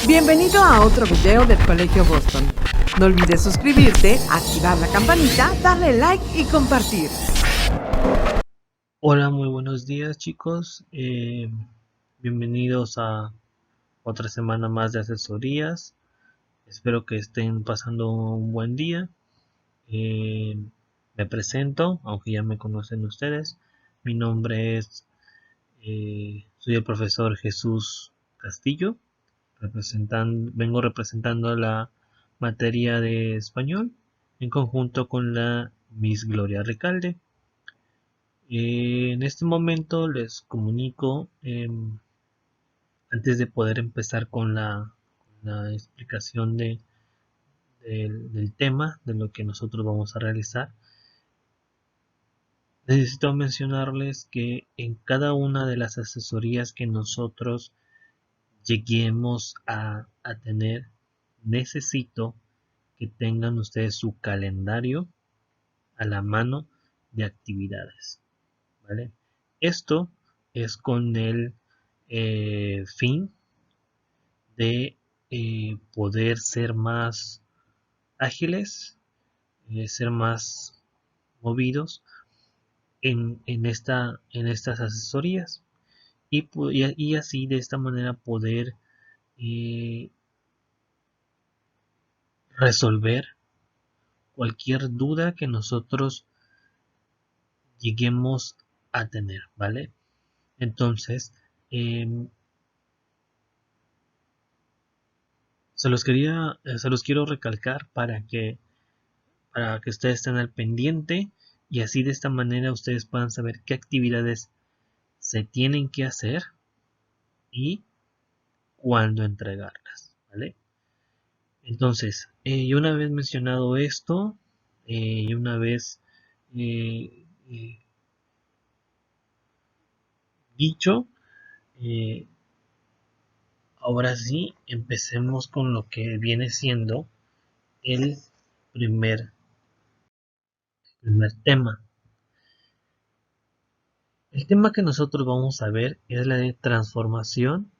Bienvenido a otro video del Colegio Boston. No olvides suscribirte, activar la campanita, darle like y compartir. Hola, muy buenos días chicos. Bienvenidos a otra semana más de asesorías. Espero que estén pasando un buen día. Me presento, aunque ya me conocen ustedes. Mi nombre es, soy el profesor Jesús Castillo. Vengo representando la materia de español en conjunto con la Miss Gloria Recalde. En este momento les comunico, antes de poder empezar con la explicación del tema, de lo que nosotros vamos a realizar, necesito mencionarles que en cada una de las asesorías que nosotros lleguemos a tener, necesito que tengan ustedes su calendario a la mano de actividades, ¿vale? Esto es con el fin de poder ser más ágiles, ser más movidos en estas asesorías y así de esta manera poder eh, resolver cualquier duda que nosotros lleguemos a tener, ¿vale? Entonces, em, se los quiero recalcar para que ustedes estén al pendiente y así de esta manera ustedes puedan saber qué actividades se tienen que hacer y cuándo entregarlas, ¿vale? Entonces, y una vez mencionado esto, y una vez eh, eh, dicho, eh, ahora sí empecemos con lo que viene siendo el primer, primer tema. El tema que nosotros vamos a ver es la de transformación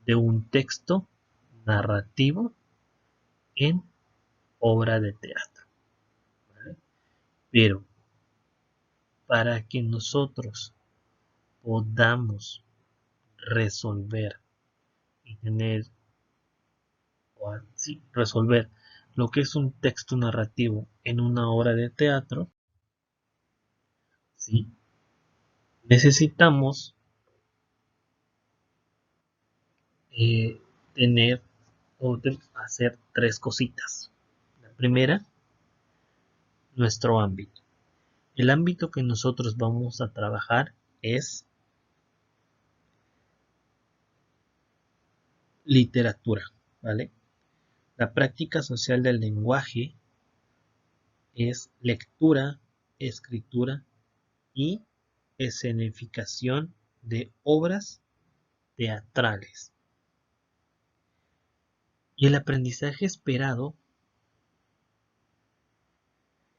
de un texto narrativo en obra de teatro, ¿vale? Pero para que nosotros podamos resolver y tener, o así, resolver lo que es un texto narrativo en una obra de teatro, ¿sí? Necesitamos eh, tener o hacer tres cositas. La primera, nuestro ámbito. El ámbito que nosotros vamos a trabajar es literatura, ¿vale? La práctica social del lenguaje es lectura, escritura y escenificación de obras teatrales. Y el aprendizaje esperado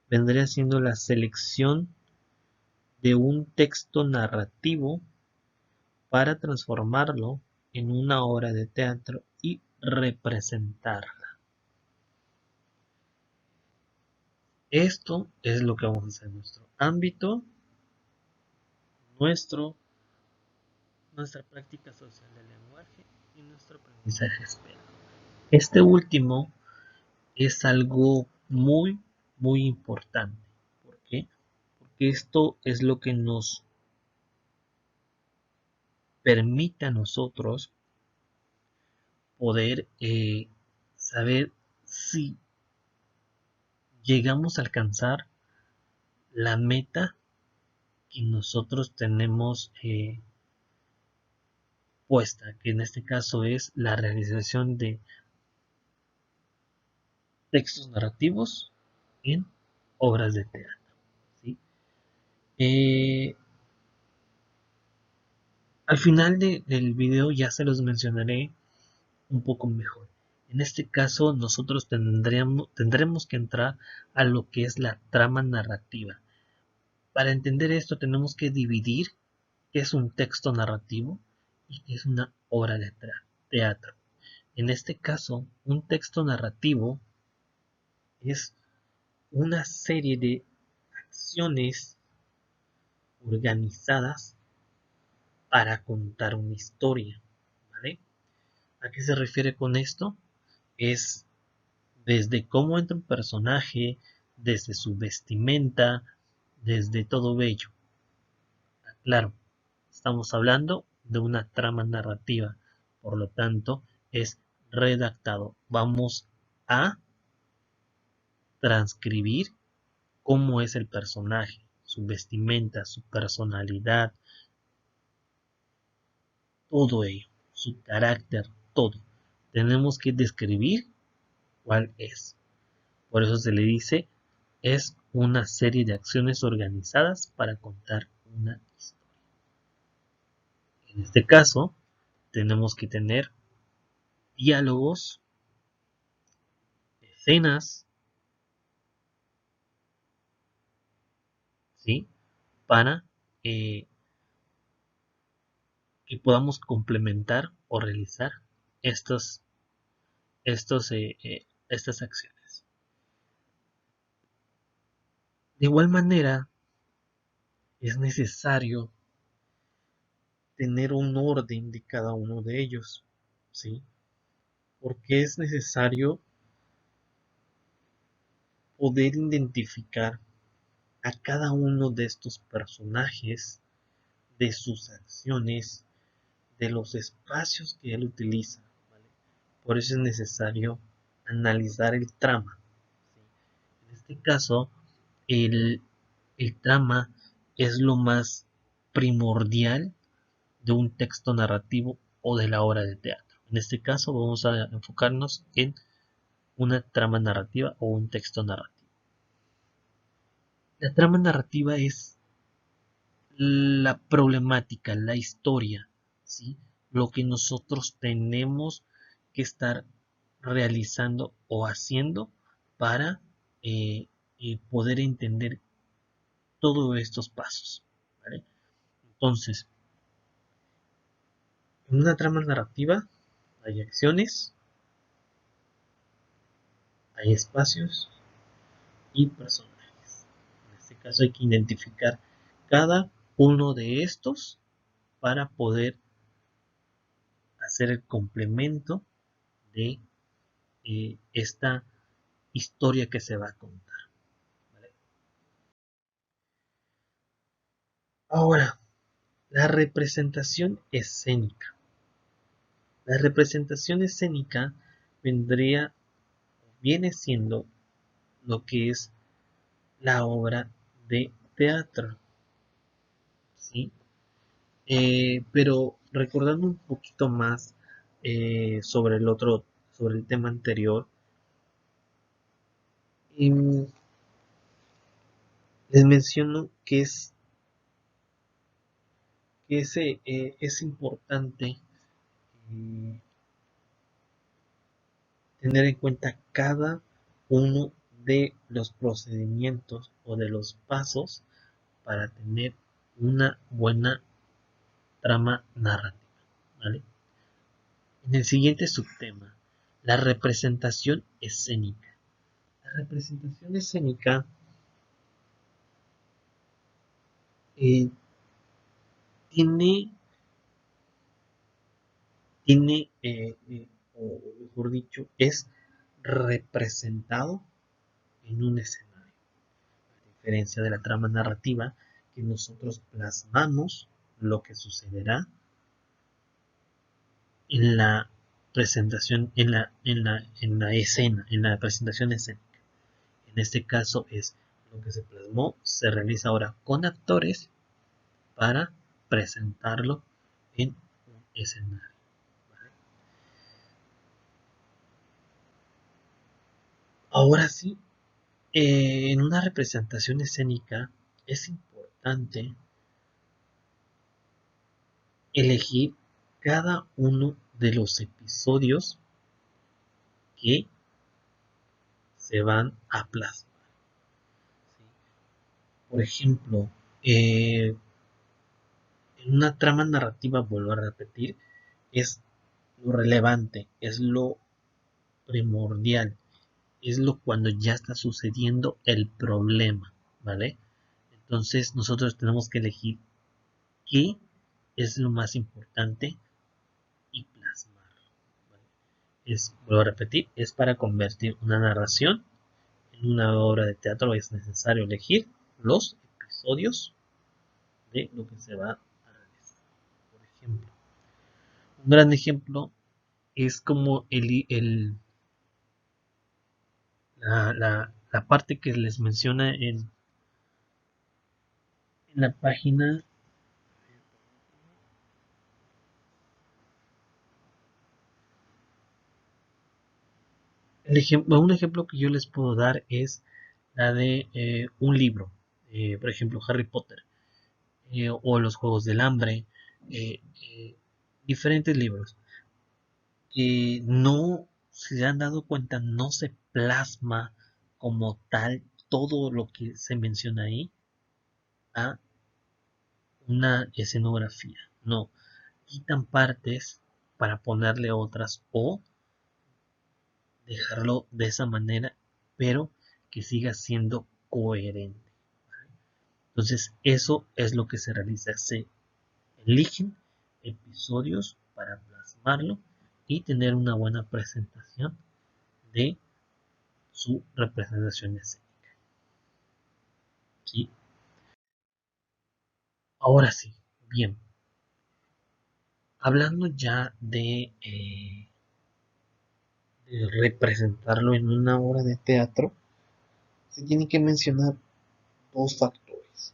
vendría siendo la selección de un texto narrativo para transformarlo en una obra de teatro y representarla. Esto es lo que vamos a hacer en nuestro ámbito, nuestro, nuestra práctica social del lenguaje y nuestro aprendizaje esperado. Este último es algo muy importante. ¿Por qué? Porque esto es lo que nos permite a nosotros poder saber si llegamos a alcanzar la meta que nosotros tenemos puesta, que en este caso es la realización de textos narrativos en obras de teatro, ¿sí? Eh, Al final del video ya se los mencionaré un poco mejor. En este caso nosotros tendremos que entrar a lo que es la trama narrativa. Para entender esto tenemos que dividir qué es un texto narrativo y qué es una obra de teatro. teatro. En este caso, un texto narrativo es una serie de acciones organizadas para contar una historia, ¿vale? ¿A qué se refiere con esto? Es desde cómo entra un personaje, desde su vestimenta, desde todo ello. Claro, estamos hablando de una trama narrativa, por lo tanto, es redactado. Vamos a transcribir cómo es el personaje, su vestimenta, su personalidad, todo ello, su carácter, todo. Tenemos que describir cuál es. Por eso se le dice, es una serie de acciones organizadas para contar una historia. En este caso, tenemos que tener diálogos, escenas, ¿sí? Para eh, que podamos complementar o realizar estos, estas acciones. De igual manera, es necesario tener un orden de cada uno de ellos, ¿sí? Porque es necesario poder identificar a cada uno de estos personajes, de sus acciones, de los espacios que él utiliza, ¿vale? Por eso es necesario analizar el trama, ¿sí? En este caso, el, el trama es lo más primordial de un texto narrativo o de la obra de teatro. En este caso vamos a enfocarnos en una trama narrativa o un texto narrativo. La trama narrativa es la problemática, la historia, ¿sí? Lo que nosotros tenemos que estar realizando o haciendo para poder entender todos estos pasos, ¿vale? Entonces, en una trama narrativa hay acciones, hay espacios y personajes. En este caso hay que identificar cada uno de estos para poder hacer el complemento de esta historia que se va a contar, ¿vale? Ahora, la representación escénica. La representación escénica vendría, viene siendo lo que es la obra de teatro, ¿sí? Pero recordando un poquito más sobre el tema anterior, em, les menciono es importante eh, tener en cuenta cada uno de los procedimientos o de los pasos para tener una buena trama narrativa, ¿vale? En el siguiente subtema, la representación escénica. La representación escénica eh, tiene, o mejor dicho, es representado en un escenario. A diferencia de la trama narrativa, que nosotros plasmamos lo que sucederá en la presentación, en la escena, en la presentación escénica. En este caso es lo que se plasmó, se realiza ahora con actores para presentarlo en un escenario, ¿vale? Ahora sí, en una representación escénica es importante elegir cada uno de los episodios que se van a plasmar, ¿sí? Por ejemplo, en una trama narrativa, vuelvo a repetir, es lo relevante, es lo primordial, es lo cuando ya está sucediendo el problema, ¿vale? Entonces nosotros tenemos que elegir qué es lo más importante y plasmar, ¿vale? Vuelvo a repetir, es para convertir una narración en una obra de teatro es necesario elegir los episodios de lo que se va a realizar. Por ejemplo, un gran ejemplo es como la parte que les menciona en la página. Un ejemplo que yo les puedo dar es la de un libro, por ejemplo Harry Potter, o los Juegos del Hambre, eh, eh, diferentes libros que no se han dado cuenta, no se plasma como tal todo lo que se menciona ahí a una escenografía. No, quitan partes para ponerle otras o dejarlo de esa manera, pero que siga siendo coherente. Entonces, eso es lo que se realiza. Se eligen episodios para plasmarlo y tener una buena presentación de su representación escénica. ¿Sí? Ahora sí, bien. Hablando ya de representarlo en una obra de teatro, se tiene que mencionar dos factores.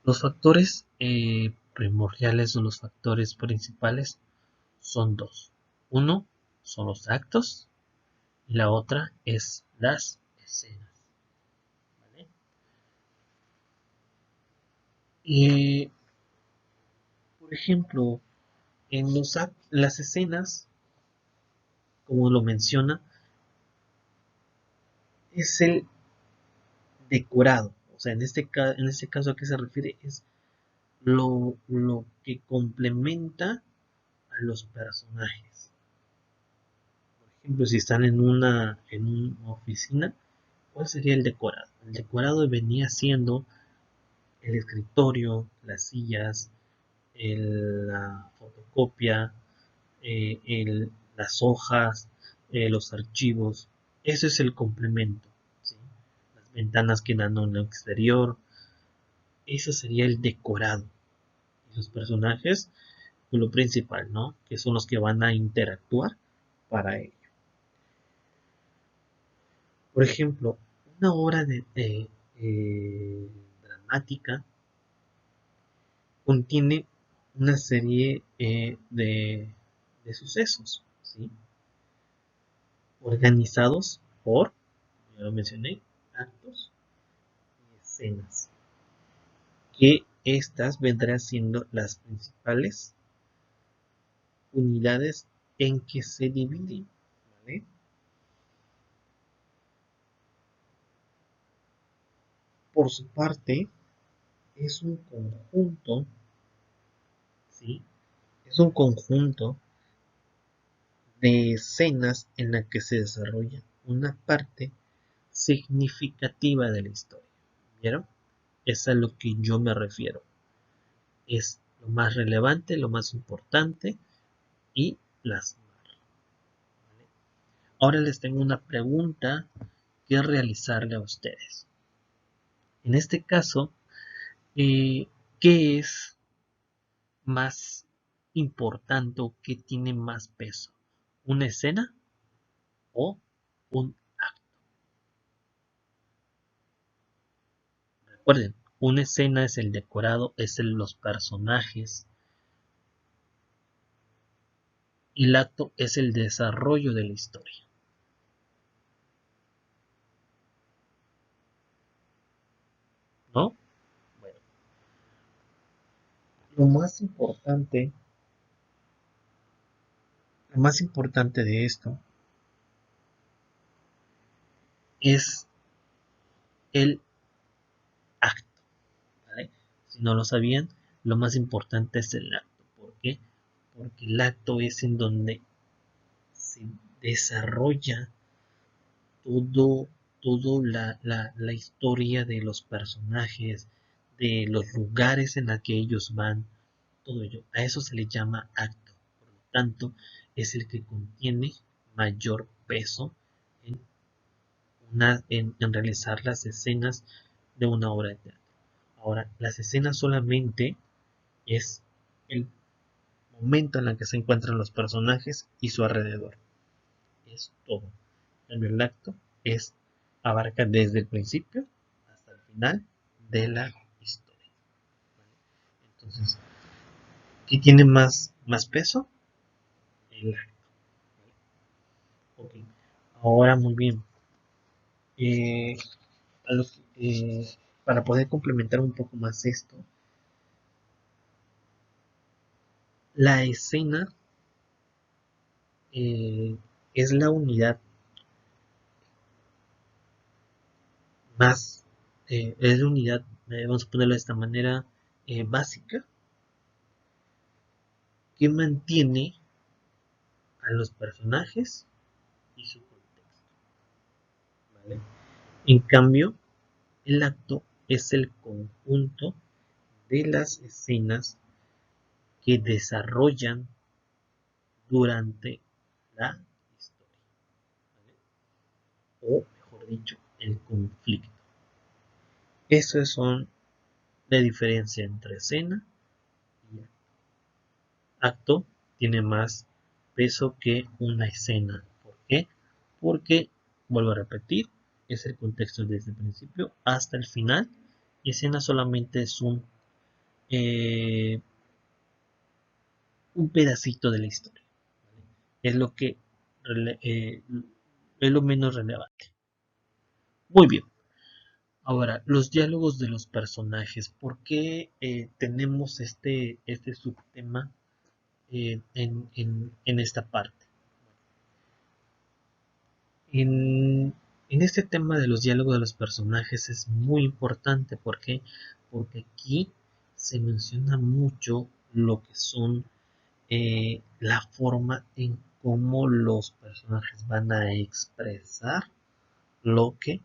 Los factores primordiales o los factores principales son dos. Uno son los actos y la otra es las escenas. ¿Vale? Por ejemplo, en las escenas, como lo menciona, es el decorado. O sea, en este caso a qué se refiere es lo que complementa a los personajes. Por ejemplo, si están en una oficina, ¿cuál sería el decorado? El decorado venía siendo el escritorio, las sillas, la fotocopia, las hojas, los archivos. Eso es el complemento. ¿Sí? Las ventanas que dan a un exterior. Eso sería el decorado. Y los personajes, pues, lo principal, ¿no? Que son los que van a interactuar para ello. Por ejemplo, una obra dramática contiene una serie de sucesos, ¿sí? Organizados por, ya lo mencioné, actos y escenas, que estas vendrán siendo las principales unidades en que se dividen, ¿vale? Por su parte, es un conjunto, ¿sí? Es un conjunto de escenas en la que se desarrolla una parte significativa de la historia. ¿Vieron? Es a lo que yo me refiero. Es lo más relevante, lo más importante y plasmar. ¿Vale? Ahora les tengo una pregunta que realizarle a ustedes. En este caso, ¿qué es más importante o qué tiene más peso? ¿Una escena o un acto? Recuerden, una escena es el decorado, los personajes, y el acto es el desarrollo de la historia. ¿No? Bueno, lo más importante, lo más importante de esto es el acto, ¿vale? Si no lo sabían, lo más importante es el acto. ¿Por qué? porque el acto es en donde se desarrolla todo, la historia de los personajes, de los lugares en los que ellos van, todo ello. A eso se le llama acto. Por lo tanto, es el que contiene mayor peso en, en realizar las escenas de una obra de teatro. Ahora, las escenas solamente es el momento en el que se encuentran los personajes y su alrededor. Es todo. El acto es abarca desde el principio hasta el final de la historia. ¿Vale? Entonces, ¿qué tiene más peso? El acto. ¿Vale? Ok. Ahora, muy bien. Eh, a los- eh, para poder complementar un poco más esto, la escena eh, es la unidad más, es la unidad, vamos a ponerlo de esta manera, básica, que mantiene a los personajes y su contexto. ¿Vale? En cambio, el acto es el conjunto de las escenas que desarrollan durante la historia. ¿Vale? O, mejor dicho, el conflicto. Eso son la diferencia entre escena y acto. Acto tiene más peso que una escena. ¿Por qué? Porque, vuelvo a repetir, es el contexto desde el principio hasta el final. Y escena solamente es eh, un pedacito de la historia. ¿Vale? Es lo que es lo menos relevante. Muy bien. Ahora, los diálogos de los personajes. ¿Por qué tenemos este subtema en esta parte? En este tema de los diálogos de los personajes es muy importante. ¿Por qué? Porque aquí se menciona mucho lo que son la forma en cómo los personajes van a expresar lo que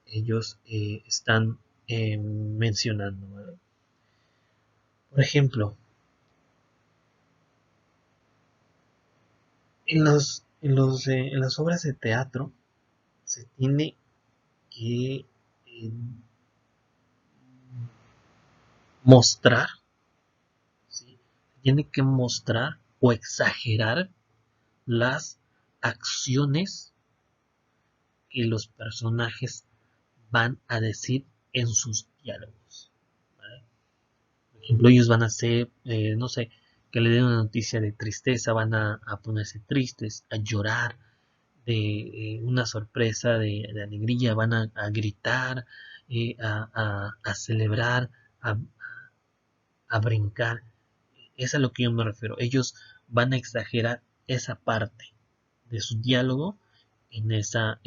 ellos están mencionando. ¿Vale? Por ejemplo, en las obras de teatro se tiene que mostrar, ¿sí? Tiene que mostrar o exagerar las acciones que los personajes van a decir en sus diálogos. ¿Vale? Por ejemplo, ellos van a hacer, no sé, que le den una noticia de tristeza, van a ponerse tristes, a llorar, de una sorpresa, de alegría, van a gritar, a celebrar, a, a brincar. Es a lo que yo me refiero. Ellos van a exagerar esa parte de su diálogo en esa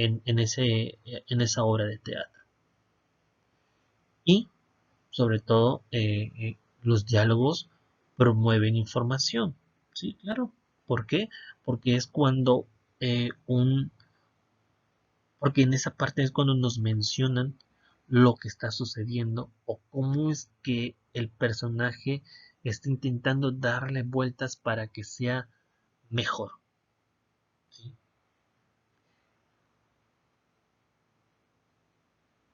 obra de teatro. Y sobre todo, los diálogos promueven información. Sí, claro. ¿Por qué? Porque es cuando un porque en esa parte es cuando nos mencionan lo que está sucediendo o cómo es que el personaje está intentando darle vueltas para que sea mejor. ¿Sí?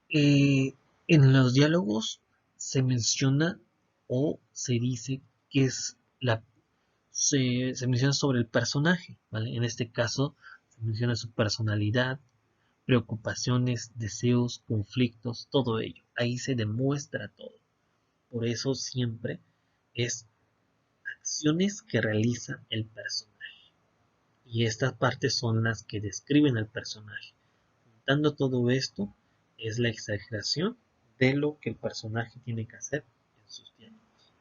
Eh, en los diálogos se menciona o se dice que es se menciona sobre el personaje, ¿vale? En este caso se menciona su personalidad, preocupaciones, deseos, conflictos, todo ello. Ahí se demuestra todo. Por eso siempre es acciones que realiza el personaje. Y estas partes son las que describen al personaje. Juntando todo esto es la exageración de lo que el personaje tiene que hacer en sus diálogos.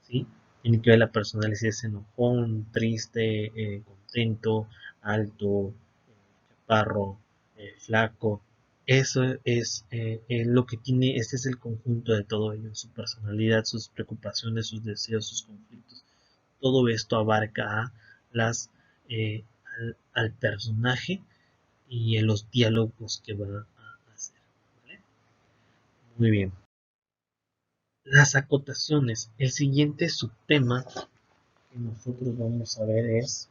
¿Sí? Tiene que ver la personalidad si es enojón, triste, contento, alto, chaparro, flaco. Eso es lo que tiene, este es el conjunto de todo ello, su personalidad, sus preocupaciones, sus deseos, sus conflictos. todo esto abarca a al personaje y en los diálogos que va a hacer. ¿Vale? Muy bien. Las acotaciones. El siguiente subtema que nosotros vamos a ver es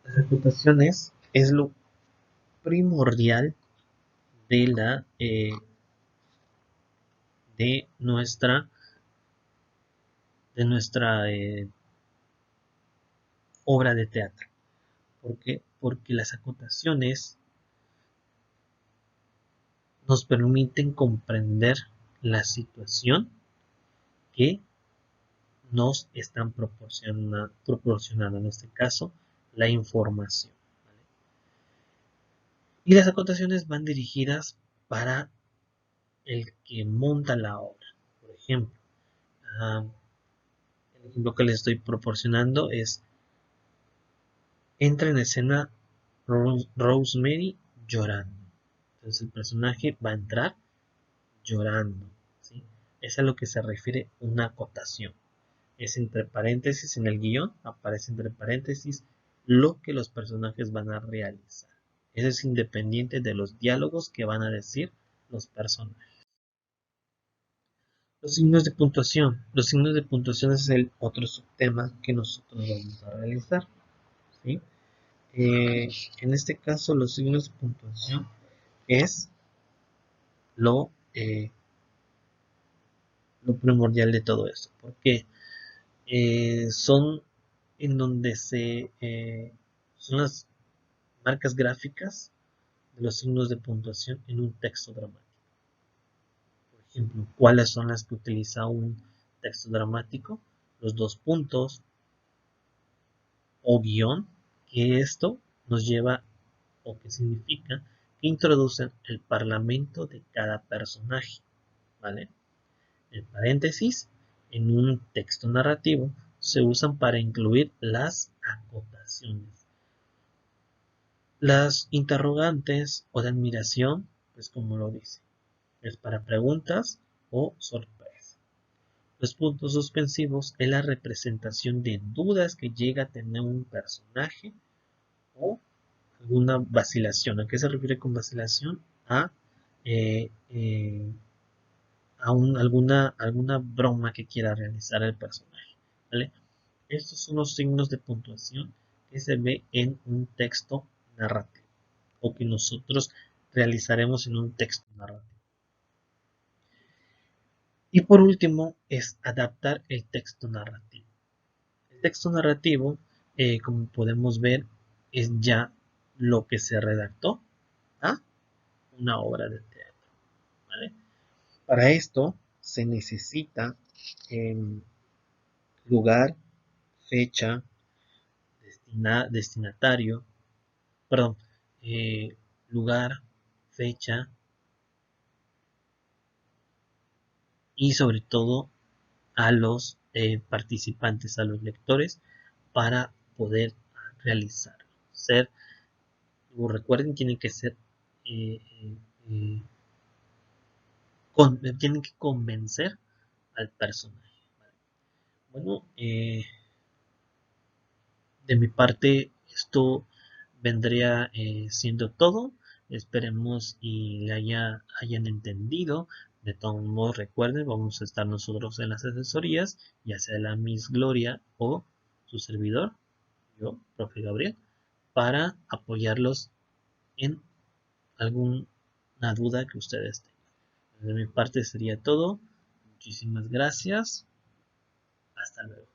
las acotaciones. Es lo primordial de de nuestra obra de teatro. ¿Por qué? Porque las acotaciones nos permiten comprender la situación que nos están proporcionando, en este caso, la información. ¿Vale? Y las acotaciones van dirigidas para el que monta la obra. Por ejemplo, el ejemplo que les estoy proporcionando es: entra en escena Rosemary llorando. Entonces el personaje va a entrar llorando. ¿Sí? Es a lo que se refiere una acotación. Es entre paréntesis en el guión, aparece entre paréntesis lo que los personajes van a realizar. Eso es independiente de los diálogos que van a decir los personajes. Los signos de puntuación. Los signos de puntuación es el otro subtema que nosotros vamos a realizar. ¿Sí? En este caso, los signos de puntuación es lo primordial de todo esto. Porque son en donde son las marcas gráficas de los signos de puntuación en un texto dramático. Por ejemplo, ¿cuáles son las que utiliza un texto dramático? Los dos puntos o guión, que esto nos lleva o que significa que introducen el parlamento de cada personaje. ¿Vale? El paréntesis en un texto narrativo se usan para incluir las acotaciones. Las interrogantes o de admiración, pues como lo dice, es para preguntas o sorpresas. Los puntos suspensivos es la representación de dudas que llega a tener un personaje o alguna vacilación. ¿A qué se refiere con vacilación? Eh, eh, alguna broma que quiera realizar el personaje. ¿Vale? Estos son los signos de puntuación que se ve en un texto narrativo o que nosotros realizaremos en un texto narrativo. Y por último es adaptar el texto narrativo. El texto narrativo, como podemos ver, es ya lo que se redactó a una obra de teatro. ¿Vale? Para esto se necesita lugar, fecha, destinatario, perdón, lugar, fecha y sobre todo a los participantes, a los lectores, para poder realizarlo. Recuerden, tienen que ser, eh, tienen que convencer al personaje. ¿Vale? Bueno, de mi parte esto vendría siendo todo. Esperemos y le hayan entendido. De todos modos, recuerden, vamos a estar nosotros en las asesorías, ya sea la Miss Gloria o su servidor, yo, profe Gabriel, para apoyarlos en alguna duda que ustedes tengan. De mi parte sería todo. Muchísimas gracias. Hasta luego.